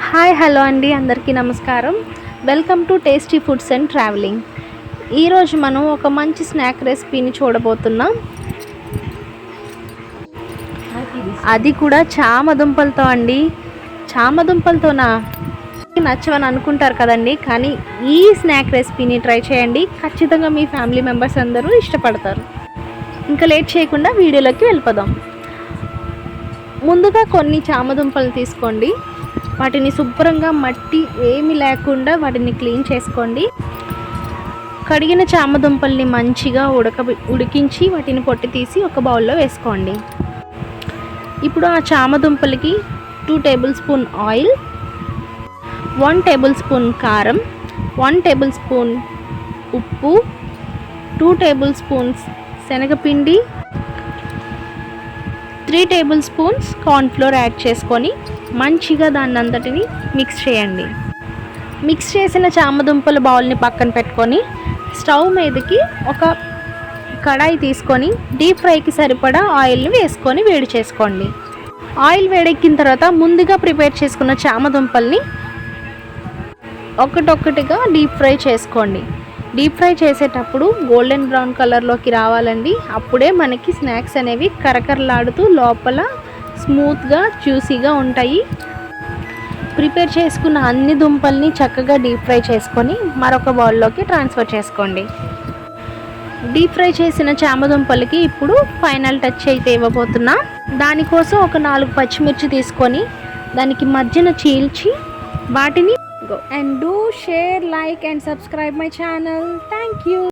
Hi hello అండి, అందరికీ నమస్కారం. Welcome to tasty foods and travelling. ఈరోజు మనం ఒక మంచి స్నాక్ రెసిపీని చూడబోతున్నాం. అది కూడా చామదుంపలతో అండి. చామదుంపలతోనా నచ్చవని అనుకుంటారు కదండి, కానీ ఈ స్నాక్ రెసిపీని ట్రై చేయండి. ఖచ్చితంగా మీ ఫ్యామిలీ మెంబర్స్ అందరూ ఇష్టపడతారు. ఇంకా లేట్ చేయకుండా వీడియోలోకి వెళ్ళిపోదాం. ముందుగా కొన్ని చామదుంపలు తీసుకోండి. వాటిని శుభ్రంగా మట్టి ఏమి లేకుండా వాటిని క్లీన్ చేసుకోండి. కడిగిన చామదుంపల్ని మంచిగా ఉడికించి వాటిని పొట్టి తీసి ఒక బౌల్లో వేసుకోండి. ఇప్పుడు ఆ చామదుంపలకి 2 table spoon oil, 1 table spoon కారం, 1 టేబుల్ స్పూన్ ఉప్పు, 2 టేబుల్ స్పూన్స్ శనగపిండి, 3 టేబుల్ స్పూన్స్ కార్న్ఫ్లోర్ యాడ్ చేసుకొని మంచిగా దాన్ని అంతటిని మిక్స్ చేయండి. మిక్స్ చేసిన చామదుంపల బౌల్ని పక్కన పెట్టుకొని స్టవ్ మీదకి ఒక కడాయి తీసుకొని డీప్ ఫ్రైకి సరిపడా ఆయిల్ని వేసుకొని వేడి చేసుకోండి. ఆయిల్ వేడెక్కిన తర్వాత ముందుగా ప్రిపేర్ చేసుకున్న చామదుంపల్ని ఒక్కొక్కటిగా డీప్ ఫ్రై చేసుకోండి. డీప్ ఫ్రై చేసేటప్పుడు గోల్డెన్ బ్రౌన్ కలర్లోకి రావాలండి. అప్పుడే మనకి స్నాక్స్ అనేవి కరకరలాడుతూ లోపల స్మూత్గా జ్యూసీగా ఉంటాయి. ప్రిపేర్ చేసుకున్న అన్ని దుంపల్ని చక్కగా డీప్ ఫ్రై చేసుకొని మరొక బౌల్లోకి ట్రాన్స్ఫర్ చేసుకోండి. డీప్ ఫ్రై చేసిన చామదుంపలకి ఇప్పుడు ఫైనల్ టచ్ అయితే ఇవ్వబోతున్నా. దానికోసం ఒక 4 పచ్చిమిర్చి తీసుకొని దానికి మధ్యన చీల్చి వాటిని and do share, like and subscribe my channel. Thank you.